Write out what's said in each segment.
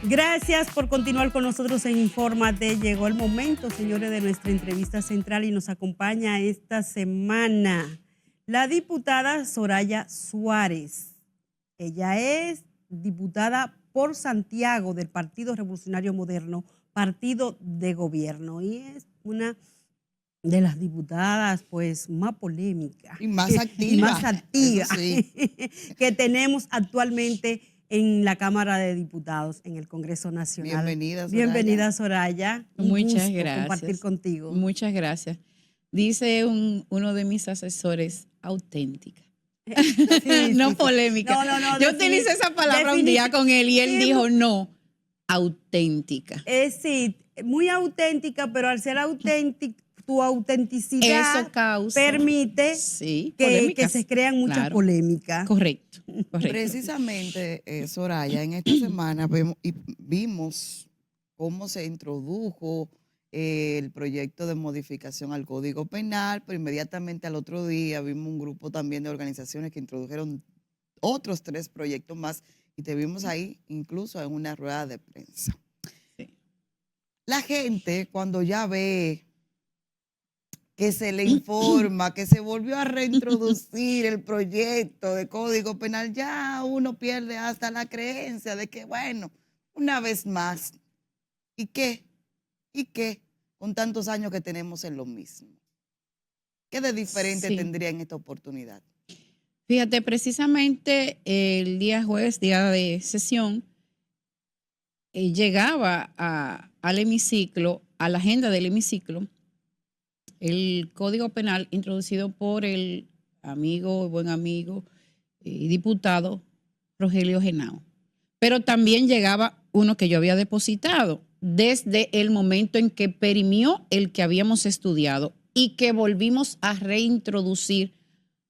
Gracias por continuar con nosotros en Infórmate. Llegó el momento, señores, de nuestra entrevista central y nos acompaña esta semana la diputada Soraya Suárez. Ella es diputada por Santiago del Partido Revolucionario Moderno, partido de gobierno, y es una de las diputadas pues más polémicas y más activa, y más activa sí, que tenemos actualmente en la Cámara de Diputados, en el Congreso Nacional. Bienvenida, Soraya. Bienvenida, Soraya. Muchas gracias. Compartir contigo. Muchas gracias. Dice uno de mis asesores, auténtica. No polémica. No, yo utilicé esa palabra un día con él y él dijo, no, auténtica. Sí, muy auténtica, pero al ser auténtica, tu autenticidad eso causa, permite que se crean muchas polémicas. Correcto. Precisamente, Soraya, en esta semana vimos cómo se introdujo el proyecto de modificación al Código Penal, pero inmediatamente al otro día vimos un grupo también de organizaciones que introdujeron otros 3 proyectos más y te vimos ahí incluso en una rueda de prensa. Sí. La gente cuando ya ve que se le informa, que se volvió a reintroducir el proyecto de Código Penal, ya uno pierde hasta la creencia de que, bueno, una vez más, ¿y qué? ¿Y qué? Con tantos años que tenemos en lo mismo. ¿Qué de diferente tendría en esta oportunidad? Fíjate, precisamente el día jueves, día de sesión, llegaba al hemiciclo, a la agenda del hemiciclo, el Código Penal introducido por el buen amigo y diputado Rogelio Henao. Pero también llegaba uno que yo había depositado desde el momento en que perimió el que habíamos estudiado y que volvimos a reintroducir.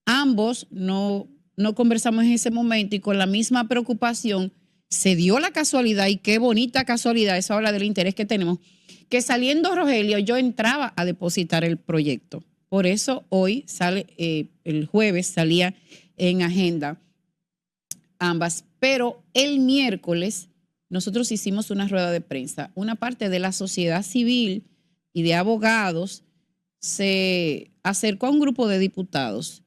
Ambos no conversamos en ese momento y con la misma preocupación se dio la casualidad, y qué bonita casualidad, eso habla del interés que tenemos, que saliendo Rogelio yo entraba a depositar el proyecto. Por eso hoy sale, el jueves salía en agenda ambas, pero el miércoles nosotros hicimos una rueda de prensa. Una parte de la sociedad civil y de abogados se acercó a un grupo de diputados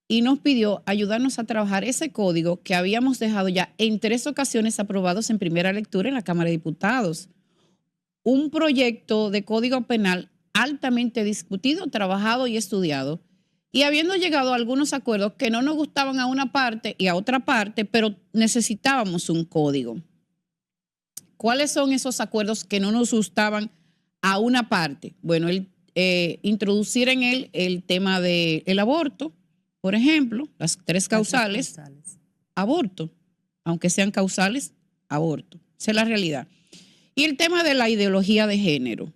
y nos pidió ayudarnos a trabajar ese código que habíamos dejado ya en 3 ocasiones aprobados en primera lectura en la Cámara de Diputados. Un proyecto de Código Penal altamente discutido, trabajado y estudiado, y habiendo llegado a algunos acuerdos que no nos gustaban a una parte y a otra parte, pero necesitábamos un código. ¿Cuáles son esos acuerdos que no nos gustaban a una parte? Bueno, introducir en él el tema del aborto, por ejemplo, las 3 causales, aborto, aunque sean causales, aborto. Esa es la realidad. Y el tema de la ideología de género.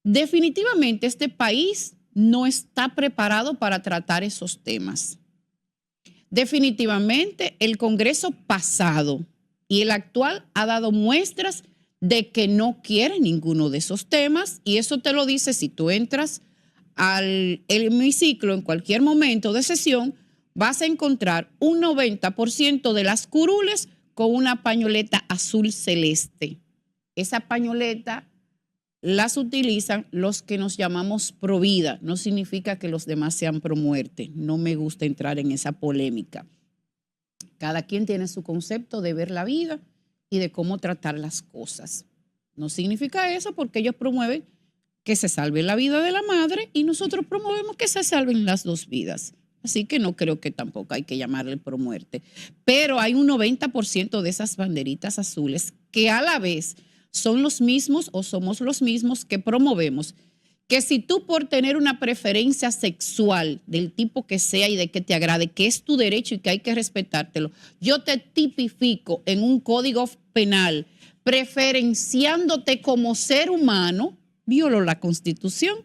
Definitivamente este país no está preparado para tratar esos temas. Definitivamente el Congreso pasado y el actual ha dado muestras de que no quiere ninguno de esos temas, y eso te lo dice si tú entras al hemiciclo en cualquier momento de sesión, vas a encontrar un 90% de las curules con una pañoleta azul celeste. Esa pañoleta las utilizan los que nos llamamos pro vida. No significa que los demás sean pro muerte. No me gusta entrar en esa polémica. Cada quien tiene su concepto de ver la vida y de cómo tratar las cosas. No significa eso porque ellos promueven que se salve la vida de la madre y nosotros promovemos que se salven las 2 vidas. Así que no creo que tampoco hay que llamarle pro muerte. Pero hay un 90% de esas banderitas azules que a la vez son los mismos o somos los mismos que promovemos que si tú por tener una preferencia sexual del tipo que sea y de que te agrade, que es tu derecho y que hay que respetártelo, yo te tipifico en un código penal preferenciándote como ser humano, violo la Constitución,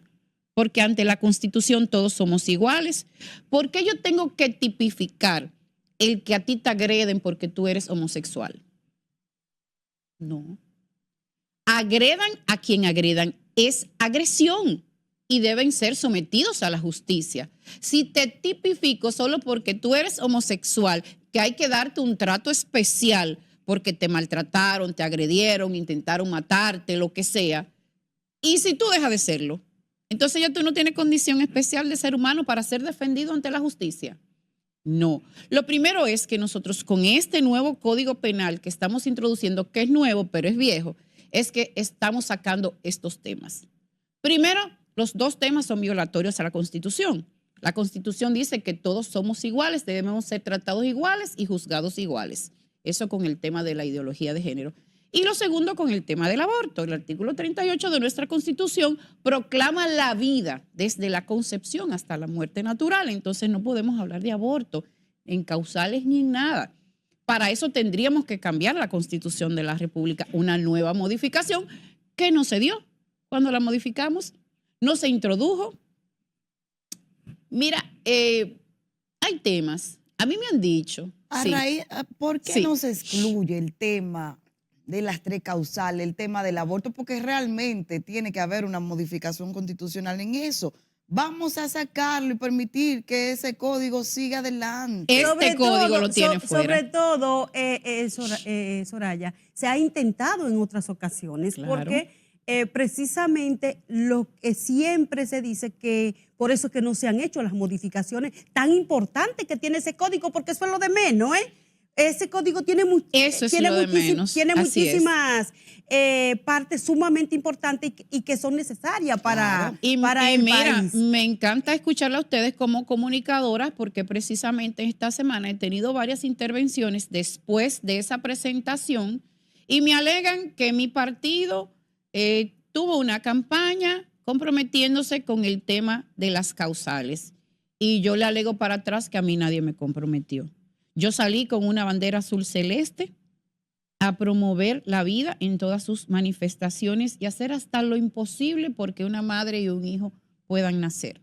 porque ante la Constitución todos somos iguales. ¿Por qué yo tengo que tipificar el que a ti te agreden porque tú eres homosexual? No. Agredan a quien agredan, es agresión y deben ser sometidos a la justicia. Si te tipifico solo porque tú eres homosexual, que hay que darte un trato especial porque te maltrataron, te agredieron, intentaron matarte, lo que sea. Y si tú dejas de serlo, entonces ya tú no tienes condición especial de ser humano para ser defendido ante la justicia. No. Lo primero es que nosotros con este nuevo Código Penal que estamos introduciendo, que es nuevo pero es viejo, es que estamos sacando estos temas. Primero, los dos temas son violatorios a la Constitución. La Constitución dice que todos somos iguales, debemos ser tratados iguales y juzgados iguales. Eso con el tema de la ideología de género. Y lo segundo con el tema del aborto. El artículo 38 de nuestra Constitución proclama la vida desde la concepción hasta la muerte natural. Entonces no podemos hablar de aborto en causales ni en nada. Para eso tendríamos que cambiar la Constitución de la República, una nueva modificación que no se dio cuando la modificamos, no se introdujo. Mira, hay temas, a mí me han dicho. ¿Por qué no se excluye el tema de las 3 causales, el tema del aborto? Porque realmente tiene que haber una modificación constitucional en eso. Vamos a sacarlo y permitir que ese código siga adelante. Este código lo tiene fuera. Sobre todo, Soraya, se ha intentado en otras ocasiones, Claro. porque precisamente lo que siempre se dice que por eso es que no se han hecho las modificaciones tan importantes que tiene ese código, porque eso es lo de menos, ¿eh? Ese código tiene, Eso es lo de menos. tiene Así muchísimas partes sumamente importantes y que son necesarias para el mira, país. me encanta escucharla a ustedes como comunicadoras porque precisamente esta semana he tenido varias intervenciones después de esa presentación y me alegan que mi partido tuvo una campaña comprometiéndose con el tema de las causales. Y yo le alego para atrás que a mí nadie me comprometió. Yo salí con una bandera azul celeste a promover la vida en todas sus manifestaciones y hacer hasta lo imposible porque una madre y un hijo puedan nacer.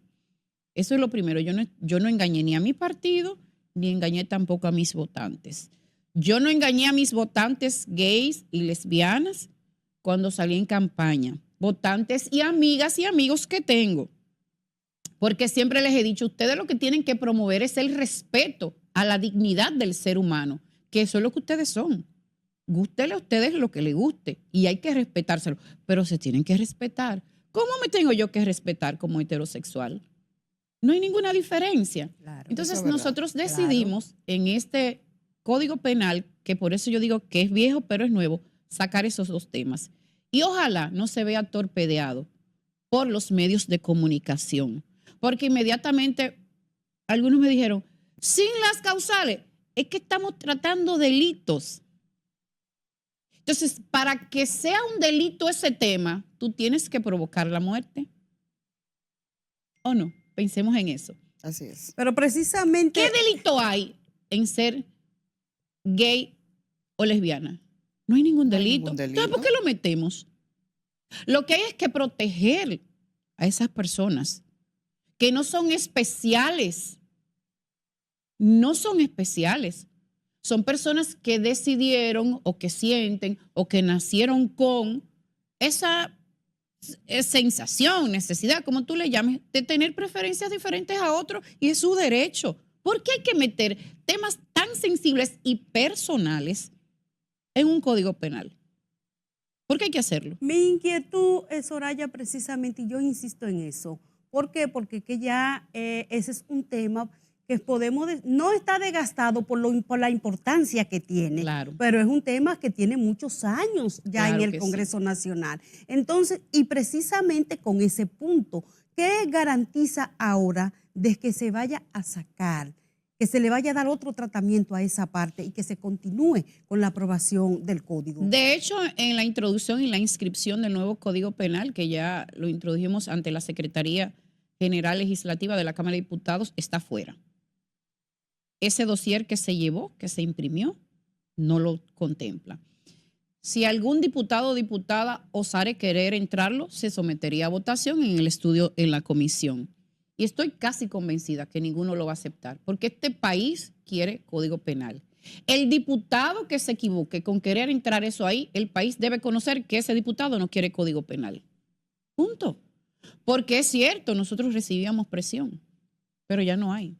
Eso es lo primero. Yo no engañé ni a mi partido, ni engañé tampoco a mis votantes. Yo no engañé a mis votantes gays y lesbianas cuando salí en campaña. Votantes y amigas y amigos que tengo. Porque siempre les he dicho, ustedes lo que tienen que promover es el respeto a la dignidad del ser humano, que eso es lo que ustedes son. Gústele a ustedes lo que les guste y hay que respetárselo, pero se tienen que respetar. ¿Cómo me tengo yo que respetar como heterosexual? No hay ninguna diferencia. Claro, entonces nosotros decidimos en este Código Penal, que por eso yo digo que es viejo pero es nuevo, sacar esos dos temas. Y ojalá no se vea torpedeado por los medios de comunicación, porque inmediatamente algunos me dijeron, sin las causales, es que estamos tratando delitos. Entonces, para que sea un delito ese tema, tú tienes que provocar la muerte. ¿O no? Pensemos en eso. Así es. Pero precisamente... ¿Qué delito hay en ser gay o lesbiana? No hay ningún delito. Entonces, ¿por qué lo metemos? Lo que hay es que proteger a esas personas que no son especiales. No son especiales. Son personas que decidieron o que sienten o que nacieron con esa sensación, necesidad, como tú le llames, de tener preferencias diferentes a otros y es su derecho. ¿Por qué hay que meter temas tan sensibles y personales en un código penal? ¿Por qué hay que hacerlo? Mi inquietud, Soraya, precisamente, y yo insisto en eso. ¿Por qué? Porque que ya ese es un tema que no está desgastado por la importancia que tiene, Claro. pero es un tema que tiene muchos años ya Claro en el Congreso Nacional. Entonces, y precisamente con ese punto, ¿qué garantiza ahora de que se vaya a sacar, que se le vaya a dar otro tratamiento a esa parte y que se continúe con la aprobación del código? De hecho, en la introducción y la inscripción del nuevo Código Penal, que ya lo introdujimos ante la Secretaría General Legislativa de la Cámara de Diputados, está fuera. Ese dossier que se llevó, que se imprimió, no lo contempla. Si algún diputado o diputada osare querer entrarlo, se sometería a votación en el estudio en la comisión. Y estoy casi convencida que ninguno lo va a aceptar, porque este país quiere código penal. El diputado que se equivoque con querer entrar eso ahí, el país debe conocer que ese diputado no quiere código penal. Punto. Porque es cierto, nosotros recibíamos presión, pero ya no hay.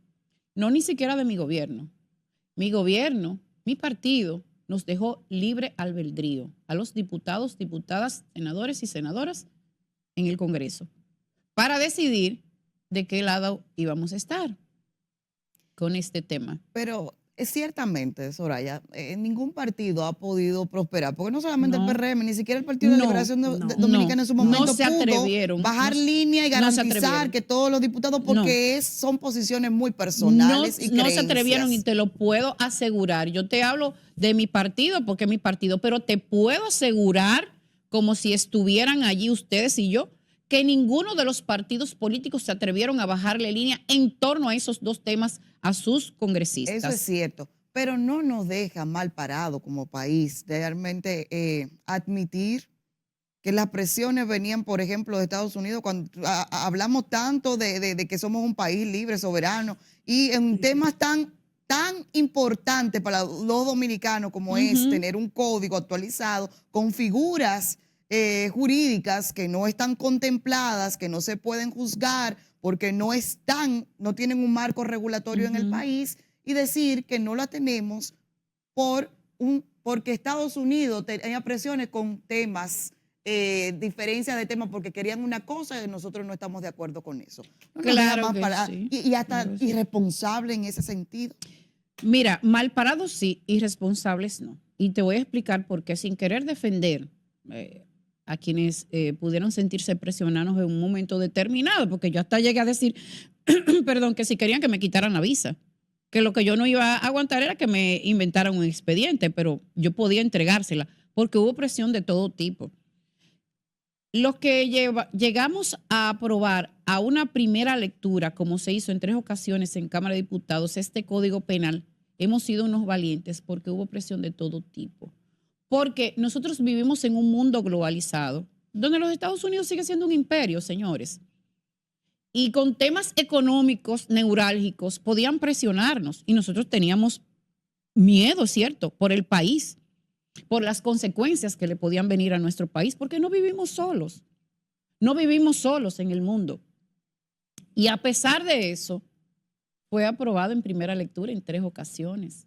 No ni siquiera de mi gobierno. Mi gobierno, mi partido, nos dejó libre albedrío a los diputados, diputadas, senadores y senadoras en el Congreso para decidir de qué lado íbamos a estar con este tema. Pero ciertamente, Soraya, ningún partido ha podido prosperar, porque no solamente el PRM, ni siquiera el Partido de Liberación Dominicana en su momento se atrevieron, bajar línea y garantizar que todos los diputados, porque son posiciones muy personales y creencias. No se atrevieron y te lo puedo asegurar. Yo te hablo de mi partido porque es mi partido, pero te puedo asegurar, como si estuvieran allí ustedes y yo, que ninguno de los partidos políticos se atrevieron a bajarle línea en torno a esos dos temas a sus congresistas. Eso es cierto, pero no nos deja mal parado como país realmente admitir que las presiones venían, por ejemplo, de Estados Unidos, cuando hablamos tanto de que somos un país libre, soberano, y en temas tan importantes para los dominicanos como es tener un código actualizado con figuras jurídicas que no están contempladas, que no se pueden juzgar porque no tienen un marco regulatorio en el país, y decir que no la tenemos porque Estados Unidos tenía presiones con temas, diferencias de temas porque querían una cosa y nosotros no estamos de acuerdo con eso. No claro que sí. Y hasta irresponsable en ese sentido. Mira, mal parados sí, irresponsables no. Y te voy a explicar por qué, sin querer defender a quienes pudieron sentirse presionados en un momento determinado, porque yo hasta llegué a decir, perdón, que si querían que me quitaran la visa, que lo que yo no iba a aguantar era que me inventaran un expediente, pero yo podía entregársela, porque hubo presión de todo tipo. Los que llegamos a aprobar a una primera lectura, como se hizo en 3 ocasiones en Cámara de Diputados, este Código Penal, hemos sido unos valientes porque hubo presión de todo tipo. Porque nosotros vivimos en un mundo globalizado, donde los Estados Unidos sigue siendo un imperio, señores. Y con temas económicos neurálgicos podían presionarnos. Y nosotros teníamos miedo, ¿cierto?, por el país, por las consecuencias que le podían venir a nuestro país, porque no vivimos solos. No vivimos solos en el mundo. Y a pesar de eso, fue aprobado en primera lectura en 3 ocasiones.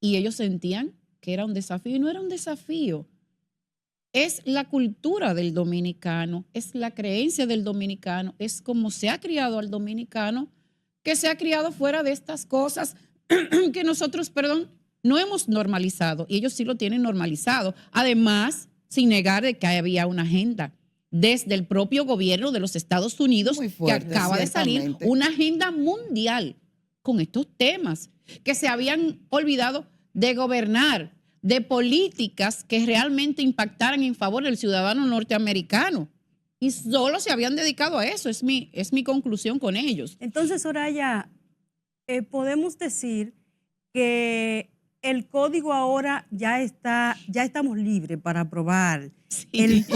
Y ellos sentían que era un desafío, y no era un desafío. Es la cultura del dominicano, es la creencia del dominicano, es como se ha criado al dominicano, que se ha criado fuera de estas cosas que nosotros, no hemos normalizado, y ellos sí lo tienen normalizado. Además, sin negar de que había una agenda desde el propio gobierno de los Estados Unidos que acaba de salir, una agenda mundial con estos temas, que se habían olvidado de gobernar, de políticas que realmente impactaran en favor del ciudadano norteamericano. Y solo se habían dedicado a eso, es mi conclusión con ellos. Entonces, Soraya, podemos decir que el código ahora ya estamos libres para aprobar el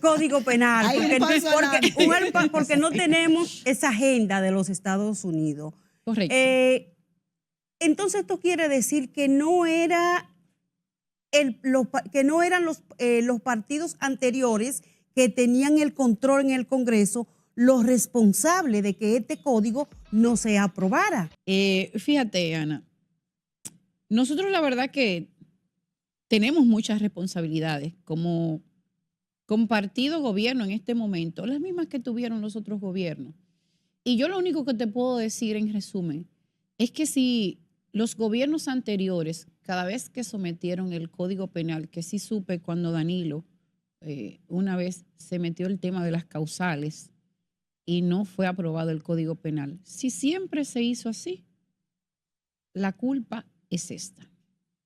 Código Penal, porque no tenemos esa agenda de los Estados Unidos. Correcto. Entonces esto quiere decir que no eran los partidos anteriores que tenían el control en el Congreso los responsables de que este código no se aprobara. Fíjate, Ana, nosotros la verdad que tenemos muchas responsabilidades como partido gobierno en este momento, las mismas que tuvieron los otros gobiernos. Y yo lo único que te puedo decir en resumen es que si los gobiernos anteriores, cada vez que sometieron el Código Penal, que sí supe cuando Danilo una vez se metió el tema de las causales y no fue aprobado el Código Penal, si siempre se hizo así, la culpa es esta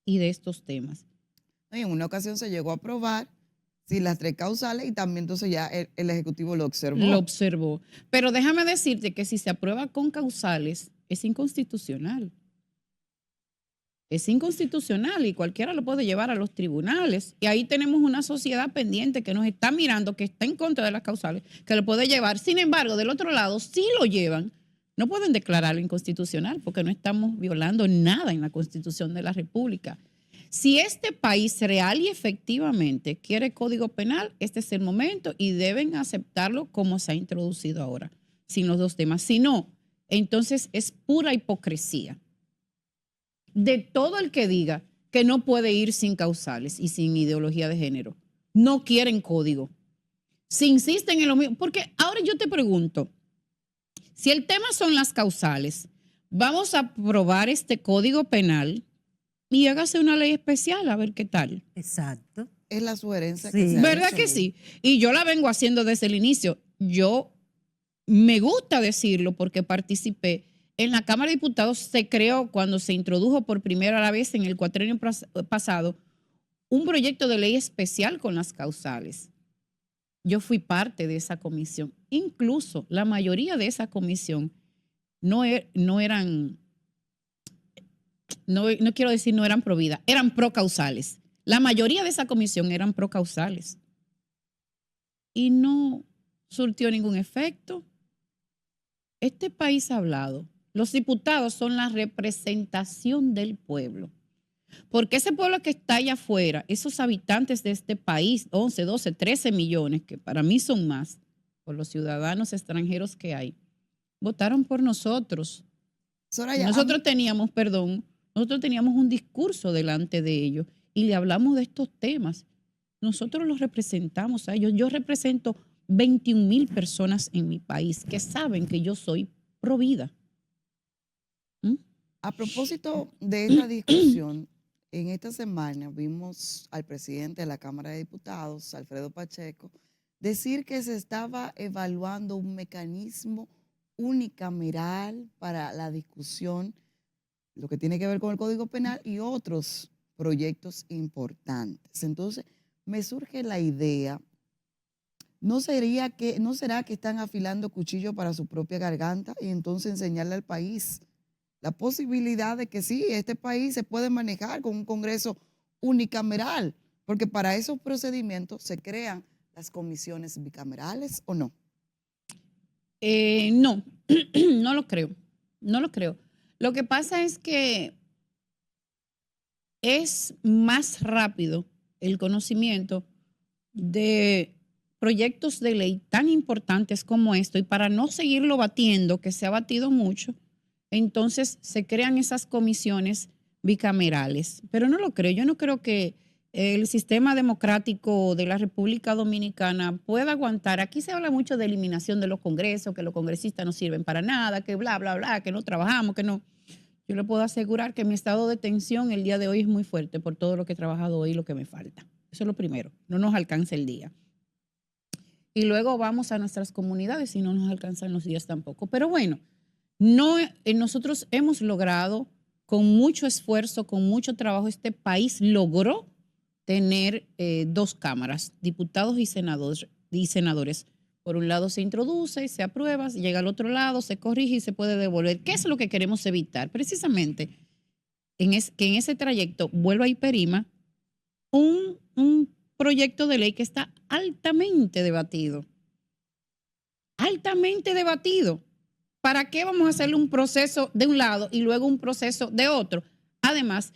y de estos temas. En una ocasión se llegó a aprobar las 3 causales y también entonces ya el Ejecutivo lo observó. Lo observó. Pero déjame decirte que si se aprueba con causales, es inconstitucional. Es inconstitucional y cualquiera lo puede llevar a los tribunales. Y ahí tenemos una sociedad pendiente que nos está mirando, que está en contra de las causales, que lo puede llevar. Sin embargo, del otro lado, si lo llevan, no pueden declararlo inconstitucional porque no estamos violando nada en la Constitución de la República. Si este país real y efectivamente quiere Código Penal, este es el momento y deben aceptarlo como se ha introducido ahora, sin los dos temas. Si no, entonces es pura hipocresía de todo el que diga que no puede ir sin causales y sin ideología de género. No quieren código. Si insisten en lo mismo, porque ahora yo te pregunto, si el tema son las causales, vamos a aprobar este código penal y hágase una ley especial a ver qué tal. Exacto. Es la sugerencia Sí. que se ha ¿Verdad hecho. que sí? Y yo la vengo haciendo desde el inicio. Yo me gusta decirlo porque participé. En la Cámara de Diputados se creó, cuando se introdujo por primera vez en el cuatrenio pasado, un proyecto de ley especial con las causales. Yo fui parte de esa comisión. Incluso la mayoría de esa comisión no eran, no quiero decir no eran pro vida, eran procausales. La mayoría de esa comisión eran procausales. Y no surtió ningún efecto. Este país ha hablado. Los diputados son la representación del pueblo. Porque ese pueblo que está allá afuera, esos habitantes de este país, 11, 12, 13 millones, que para mí son más, por los ciudadanos extranjeros que hay, votaron por nosotros. Soraya, Nosotros teníamos un discurso delante de ellos y le hablamos de estos temas. Nosotros los representamos a ellos. Yo represento 21,000 personas en mi país que saben que yo soy pro vida. a propósito de esta discusión, en esta semana vimos al presidente de la Cámara de Diputados, Alfredo Pacheco, decir que se estaba evaluando un mecanismo unicameral para la discusión, lo que tiene que ver con el Código Penal y otros proyectos importantes. Entonces, me surge la idea, ¿no será que están afilando cuchillo para su propia garganta y entonces enseñarle al país la posibilidad de que sí, este país se puede manejar con un Congreso unicameral? Porque para esos procedimientos se crean las comisiones bicamerales, ¿o no? No, no lo creo. No lo creo. Lo que pasa es que es más rápido el conocimiento de proyectos de ley tan importantes como esto, y para no seguirlo batiendo, que se ha batido mucho, entonces se crean esas comisiones bicamerales. Pero no lo creo. Yo no creo que el sistema democrático de la República Dominicana pueda aguantar. Aquí se habla mucho de eliminación de los congresos, que los congresistas no sirven para nada, que bla, bla, bla, que no trabajamos, que no. Yo le puedo asegurar que mi estado de tensión el día de hoy es muy fuerte por todo lo que he trabajado hoy y lo que me falta. Eso es lo primero. No nos alcanza el día. Y luego vamos a nuestras comunidades y no nos alcanzan los días tampoco. Pero bueno, nosotros hemos logrado, con mucho esfuerzo, con mucho trabajo, este país logró tener 2 cámaras, diputados y senadores. Por un lado se introduce, se aprueba, llega al otro lado, se corrige y se puede devolver. ¿Qué es lo que queremos evitar? Precisamente que en ese trayecto vuelva a hiperima un proyecto de ley que está altamente debatido. Altamente debatido. ¿Para qué vamos a hacerle un proceso de un lado y luego un proceso de otro? Además,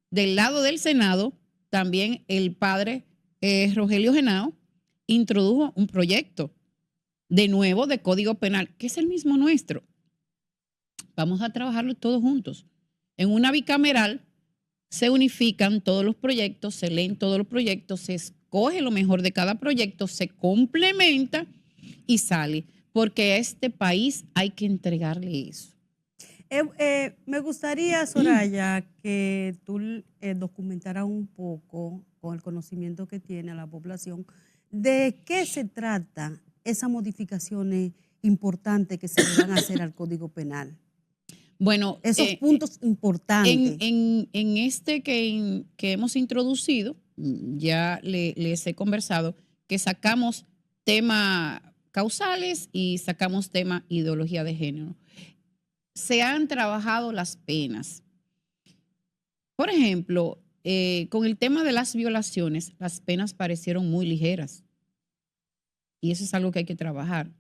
del lado del Senado, también el padre Rogelio Henao introdujo un proyecto de nuevo de Código Penal, que es el mismo nuestro. Vamos a trabajarlo todos juntos. En una bicameral se unifican todos los proyectos, se leen todos los proyectos, se escoge lo mejor de cada proyecto, se complementa y sale. Porque a este país hay que entregarle eso. Me gustaría, Soraya, que tú documentaras un poco, con el conocimiento que tiene la población, de qué se trata esas modificaciones importantes que se le van a hacer al Código Penal. Bueno, esos puntos importantes. En este que hemos introducido, ya les he conversado, que sacamos tema causales y sacamos tema ideología de género. Se han trabajado las penas. Por ejemplo, con el tema de las violaciones, las penas parecieron muy ligeras. Y eso es algo que hay que trabajar.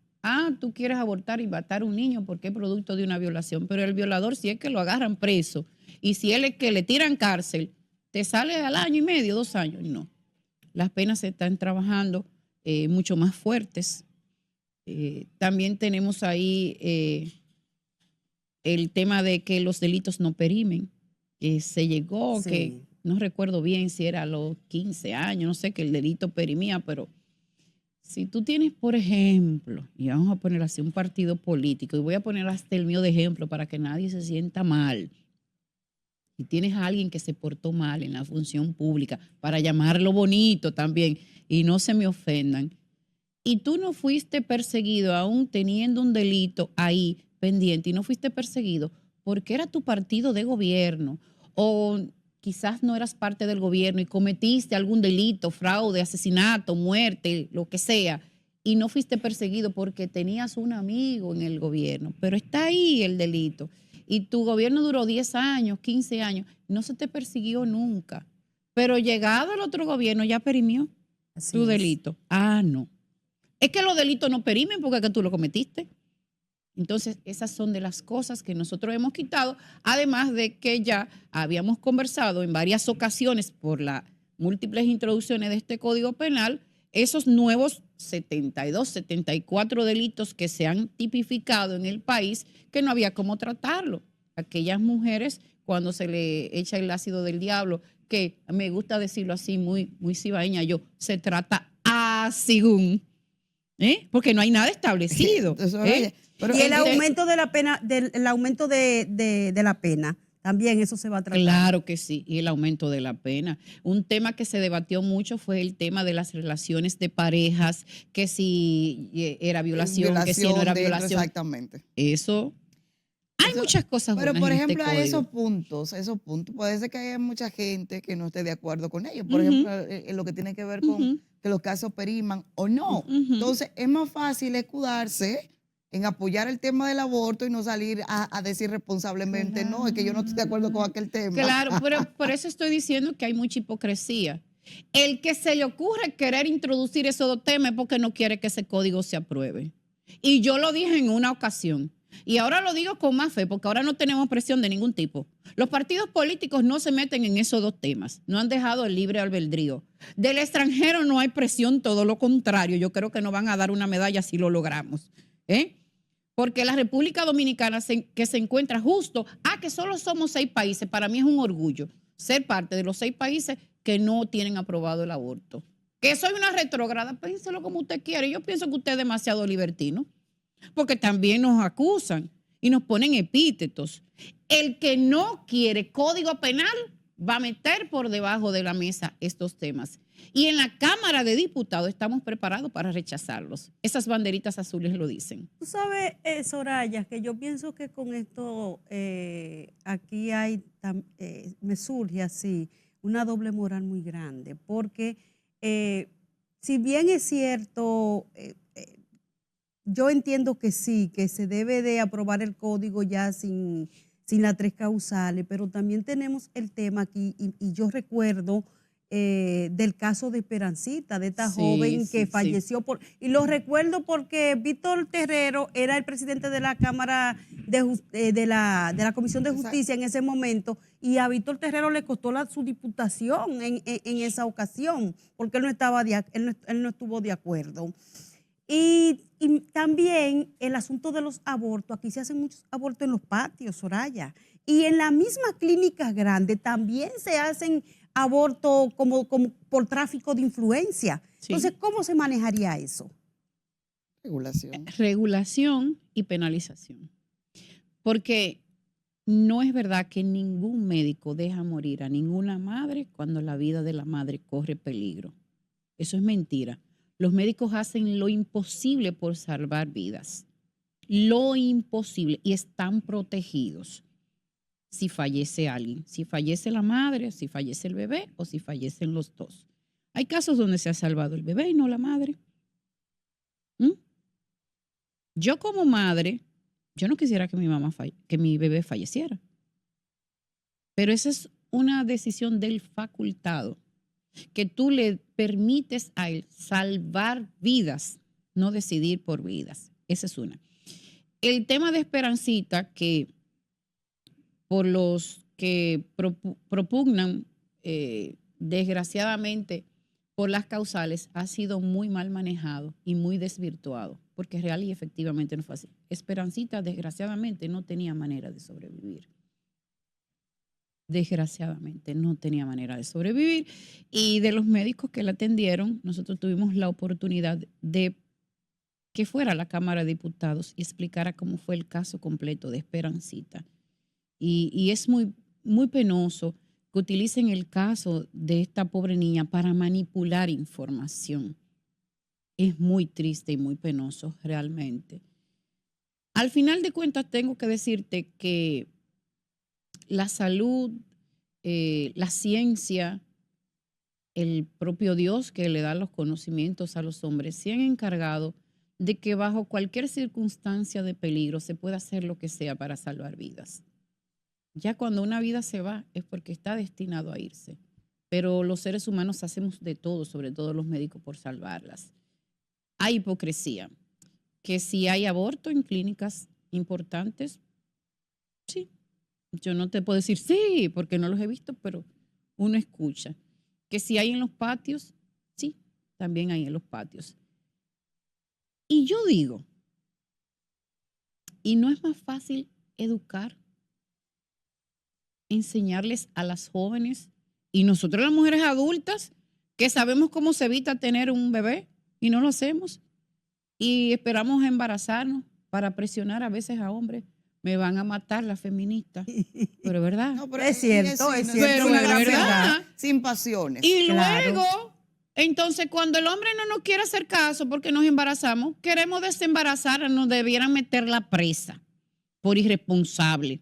Tú quieres abortar y matar a un niño porque es producto de una violación, pero el violador, si es que lo agarran preso y si él es que le tiran cárcel, te sale al año y medio, 2 años. No. Las penas se están trabajando mucho más fuertes. También tenemos ahí el tema de que los delitos no perimen. Se llegó, Sí. no recuerdo bien si era a los 15 años, no sé, que el delito perimía, pero si tú tienes, por ejemplo, y vamos a poner así un partido político, y voy a poner hasta el mío de ejemplo para que nadie se sienta mal, y tienes a alguien que se portó mal en la función pública, para llamarlo bonito también, y no se me ofendan, y tú no fuiste perseguido aún teniendo un delito ahí pendiente, y no fuiste perseguido porque era tu partido de gobierno, o quizás no eras parte del gobierno y cometiste algún delito, fraude, asesinato, muerte, lo que sea, y no fuiste perseguido porque tenías un amigo en el gobierno, pero está ahí el delito. Y tu gobierno duró 10 años, 15 años, no se te persiguió nunca. Pero llegado el otro gobierno ya perimió Así tu es. delito. Ah, no. Es que los delitos no perimen porque es que tú lo cometiste. Entonces, esas son de las cosas que nosotros hemos quitado, además de que ya habíamos conversado en varias ocasiones por las múltiples introducciones de este Código Penal, esos nuevos 72, 74 delitos que se han tipificado en el país, que no había cómo tratarlo. Aquellas mujeres, cuando se le echa el ácido del diablo, que me gusta decirlo así, muy, muy cibaeña, se trata según, porque no hay nada establecido. Soraya, pero Y el aumento de la pena, el aumento de la pena, también eso se va a tratar. Claro que sí, y el aumento de la pena. Un tema que se debatió mucho fue el tema de las relaciones de parejas, que si era violación, que si no era violación. Exactamente. Hay muchas cosas pero buenas por en ejemplo, este a código. esos puntos, puede ser que haya mucha gente que no esté de acuerdo con ellos. Por ejemplo, en lo que tiene que ver con que los casos periman o no. Entonces, es más fácil escudarse en apoyar el tema del aborto y no salir a decir responsablemente, no, es que yo no estoy de acuerdo con aquel tema. Claro, pero por eso estoy diciendo que hay mucha hipocresía. El que se le ocurre querer introducir esos dos temas es porque no quiere que ese código se apruebe. Y yo lo dije en una ocasión. Y ahora lo digo con más fe, porque ahora no tenemos presión de ningún tipo. Los partidos políticos no se meten en esos dos temas, no han dejado el libre albedrío. Del extranjero no hay presión, todo lo contrario. Yo creo que nos van a dar una medalla si lo logramos. Porque la República Dominicana, que se encuentra justo, que solo somos 6 países, para mí es un orgullo ser parte de los 6 países que no tienen aprobado el aborto. Que soy una retrógrada, piénselo como usted quiere. Yo pienso que usted es demasiado libertino. Porque también nos acusan y nos ponen epítetos. El que no quiere código penal va a meter por debajo de la mesa estos temas. Y en la Cámara de Diputados estamos preparados para rechazarlos. Esas banderitas azules lo dicen. Tú sabes, Soraya, que yo pienso que con esto aquí me surge así una doble moral muy grande, porque si bien es cierto, yo entiendo que sí, que se debe de aprobar el código ya sin las 3 causales, pero también tenemos el tema aquí, y yo recuerdo del caso de Esperancita, de esta joven que falleció. Y lo recuerdo porque Víctor Terrero era el presidente de la Cámara de la Comisión de Justicia en ese momento, y a Víctor Terrero le costó su diputación en esa ocasión, porque él no estuvo de acuerdo. Y también el asunto de los abortos. Aquí se hacen muchos abortos en los patios, Soraya. Y en la misma clínica grande también se hacen abortos como por tráfico de influencia. Sí. Entonces, ¿cómo se manejaría eso? Regulación y penalización. Porque no es verdad que ningún médico deja morir a ninguna madre cuando la vida de la madre corre peligro. Eso es mentira. Los médicos hacen lo imposible por salvar vidas. Lo imposible. Y están protegidos si fallece alguien. Si fallece la madre, si fallece el bebé o si fallecen los dos. Hay casos donde se ha salvado el bebé y no la madre. Yo como madre, yo no quisiera que mi bebé falleciera. Pero esa es una decisión del facultado, que tú le permites a él salvar vidas, no decidir por vidas. Esa es una. El tema de Esperancita, que por los que propugnan, desgraciadamente, por las causales, ha sido muy mal manejado y muy desvirtuado, porque real y efectivamente no fue así. Esperancita, desgraciadamente, no tenía manera de sobrevivir. desgraciadamente no tenía manera de sobrevivir. Y de los médicos que la atendieron, nosotros tuvimos la oportunidad de que fuera a la Cámara de Diputados y explicara cómo fue el caso completo de Esperancita. Y es muy, muy penoso que utilicen el caso de esta pobre niña para manipular información. Es muy triste y muy penoso realmente. Al final de cuentas, tengo que decirte que la salud, la ciencia, el propio Dios que le da los conocimientos a los hombres, se han encargado de que bajo cualquier circunstancia de peligro se pueda hacer lo que sea para salvar vidas. Ya cuando una vida se va es porque está destinado a irse. Pero los seres humanos hacemos de todo, sobre todo los médicos, por salvarlas. Hay hipocresía. Que si hay aborto en clínicas importantes, sí. Yo no te puedo decir sí, porque no los he visto, pero uno escucha. Que si hay en los patios, sí, también hay en los patios. Y yo digo, ¿y no es más fácil educar, enseñarles a las jóvenes y nosotros las mujeres adultas que sabemos cómo se evita tener un bebé y no lo hacemos? Y esperamos embarazarnos para presionar a veces a hombres. Me van a matar las feministas. Pero es verdad. No, pero Es cierto, es cierto. Pero una es gran verdad. Sin pasiones. Y Claro. luego, entonces, cuando el hombre no nos quiere hacer caso porque nos embarazamos, queremos desembarazar, nos debieran meter la presa por irresponsable.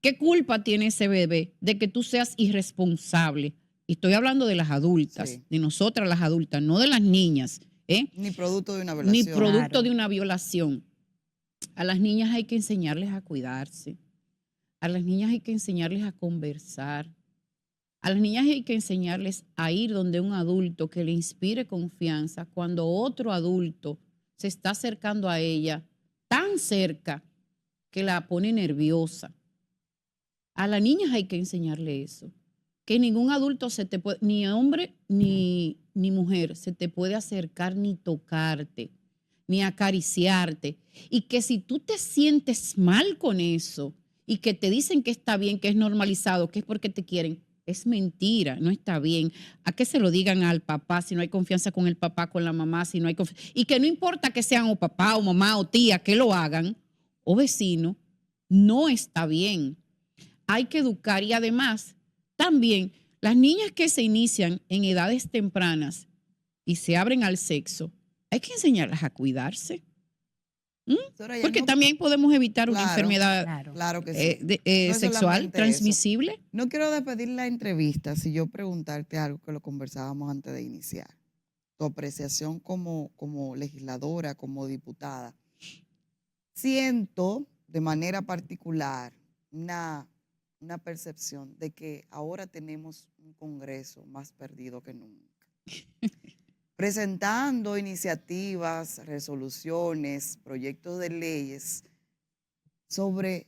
¿Qué culpa tiene ese bebé de que tú seas irresponsable? Y estoy hablando de las adultas, Sí. de nosotras las adultas, no de las niñas, Ni producto de una ni violación. producto Claro. de una violación. A las niñas hay que enseñarles a cuidarse. A las niñas hay que enseñarles a conversar. A las niñas hay que enseñarles a ir donde un adulto que le inspire confianza cuando otro adulto se está acercando a ella tan cerca que la pone nerviosa. A las niñas hay que enseñarle eso. Que ningún adulto se te puede, ni hombre ni mujer, se te puede acercar ni tocarte, ni acariciarte. Y que si tú te sientes mal con eso y que te dicen que está bien, que es normalizado, que es porque te quieren, es mentira, no está bien. A que se lo digan al papá si no hay confianza con el papá, con la mamá, si no hay confianza. Y que no importa que sean o papá o mamá o tía, que lo hagan, o vecino, no está bien. Hay que educar y además también las niñas que se inician en edades tempranas y se abren al sexo, hay que enseñarlas a cuidarse. Soraya, Porque no- también podemos evitar una Claro, enfermedad Claro. Claro que sí. No es sexual solamente eso. transmisible. No quiero despedir la entrevista si yo preguntarte algo que lo conversábamos antes de iniciar. Tu apreciación como legisladora, como diputada. Siento de manera particular una percepción de que ahora tenemos un Congreso más perdido que nunca. Presentando iniciativas, resoluciones, proyectos de leyes sobre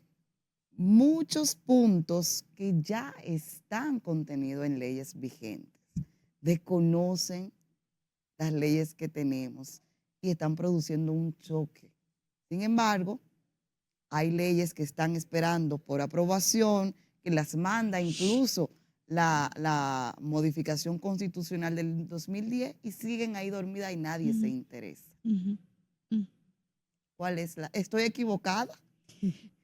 muchos puntos que ya están contenidos en leyes vigentes. Desconocen las leyes que tenemos y están produciendo un choque. Sin embargo, hay leyes que están esperando por aprobación, que las manda incluso la modificación constitucional del 2010 y siguen ahí dormidas y nadie se interesa. ¿Cuál es la? ¿Estoy equivocada?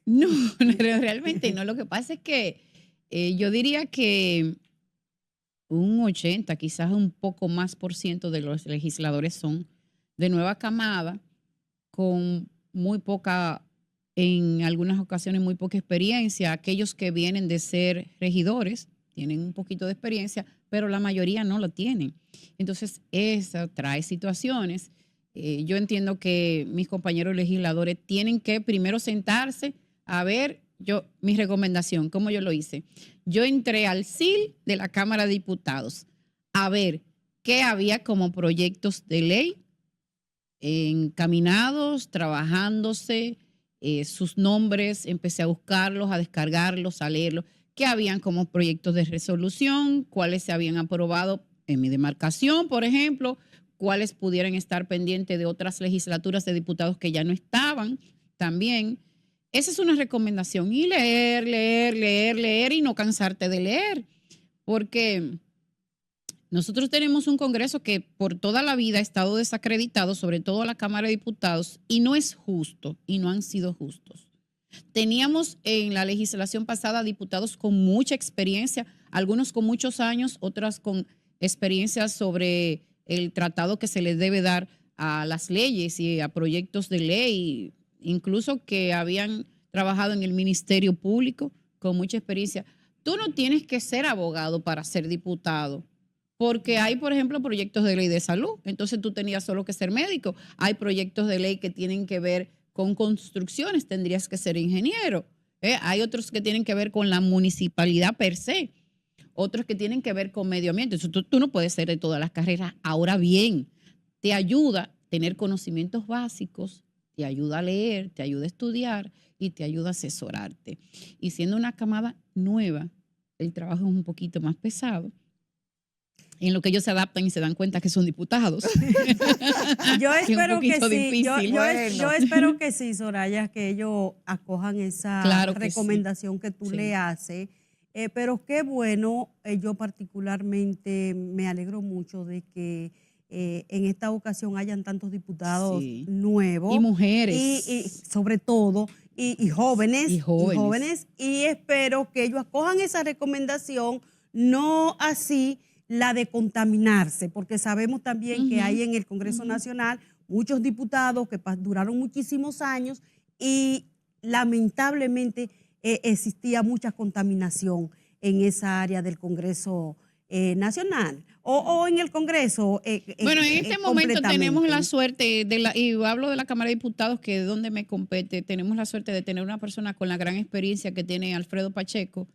No, realmente no. Lo que pasa es que yo diría que un 80, quizás un poco más por ciento de los legisladores son de nueva camada, con muy poca, en algunas ocasiones muy poca experiencia. Aquellos que vienen de ser regidores tienen un poquito de experiencia, pero la mayoría no lo tienen. Entonces, eso trae situaciones. Yo entiendo que mis compañeros legisladores tienen que primero sentarse a ver, mi recomendación, ¿cómo yo lo hice? Yo entré al CIL de la Cámara de Diputados a ver qué había como proyectos de ley encaminados, trabajándose, sus nombres, empecé a buscarlos, a descargarlos, a leerlos, qué habían como proyectos de resolución, cuáles se habían aprobado en mi demarcación, por ejemplo, cuáles pudieran estar pendientes de otras legislaturas de diputados que ya no estaban también. esa es una recomendación. Y leer, leer, leer, leer y no cansarte de leer. Porque nosotros tenemos un Congreso que por toda la vida ha estado desacreditado, sobre todo la Cámara de Diputados, y no es justo y no han sido justos. Teníamos en la legislación pasada diputados con mucha experiencia, algunos con muchos años, otras con experiencias sobre el tratado que se les debe dar a las leyes y a proyectos de ley, incluso que habían trabajado en el Ministerio Público con mucha experiencia. Tú no tienes que ser abogado para ser diputado, porque hay, por ejemplo, proyectos de ley de salud. Entonces tú tenías solo que ser médico. Hay proyectos de ley que tienen que ver con construcciones, tendrías que ser ingeniero. Hay otros que tienen que ver con la municipalidad per se, otros que tienen que ver con medio ambiente. Entonces, tú no puedes ser de todas las carreras. Ahora bien, te ayuda a tener conocimientos básicos, te ayuda a leer, te ayuda a estudiar y te ayuda a asesorarte. Y siendo una camada nueva, el trabajo es un poquito más pesado, en lo que ellos se adaptan y se dan cuenta que son diputados. Yo espero que sí. Difícil. Yo espero que sí, Soraya, que ellos acojan esa Claro que recomendación sí. que tú Sí. le haces. Pero qué bueno, yo particularmente me alegro mucho de que en esta ocasión hayan tantos diputados Sí. nuevos. Y mujeres. Y sobre todo, y jóvenes. Y jóvenes. Y espero que ellos acojan esa recomendación, no así la de contaminarse, porque sabemos también que hay en el Congreso Nacional muchos diputados que duraron muchísimos años y lamentablemente existía mucha contaminación en esa área del Congreso Nacional o en el Congreso. Bueno, en este momento tenemos la completamente. suerte, y hablo de la Cámara de Diputados, que es donde me compete, tenemos la suerte de tener una persona con la gran experiencia que tiene Alfredo Pacheco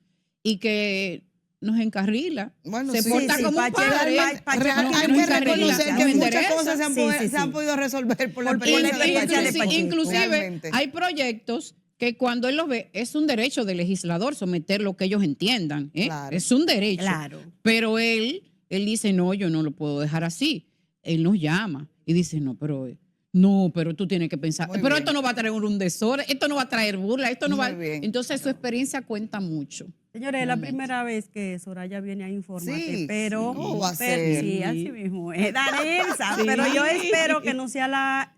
y que nos encarrila, Bueno, se sí, porta sí, como un Pacheco- padre. Pacheco No, Hay nos que encarrila, reconocer nos que muchas interesa. cosas se han Sí. podido resolver por la Por la experiencia de experiencia de Pacheco. Pacheco. Inclusive Realmente. hay proyectos que cuando él los ve, es un derecho del legislador someter lo que ellos entiendan. Claro. Es un derecho. Claro. Pero él dice, no, yo no lo puedo dejar así. Él nos llama y dice, no, pero tú tienes que pensar, Muy pero bien. esto no va a traer un desorden, esto no va a traer burla, esto no Muy va. bien. Entonces su experiencia cuenta mucho. Señores, es la Realmente. primera vez que Soraya viene a Informate, Sí, pero, sí. ¿Cómo va a pero ser? sí, así mismo es. Danilza, Sí. pero yo espero que no sea la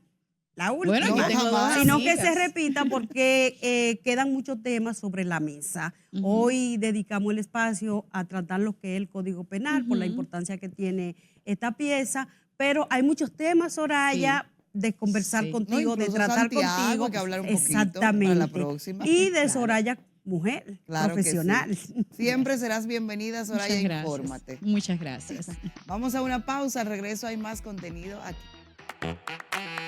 última, Bueno, No, aquí tengo dos jamás. sino que amigas. se repita porque quedan muchos temas sobre la mesa. Hoy dedicamos el espacio a tratar lo que es el Código Penal por la importancia que tiene esta pieza, pero hay muchos temas, Soraya, de conversar Sí. contigo, No, de incluso tratar Santiago, contigo. hay que hablar un poquito Exactamente. para la próxima. Y de Claro. Soraya, mujer, Claro que profesional. sí. Siempre serás bienvenida, Soraya, Muchas gracias. infórmate. Muchas gracias. Vamos a una pausa, al regreso hay más contenido aquí.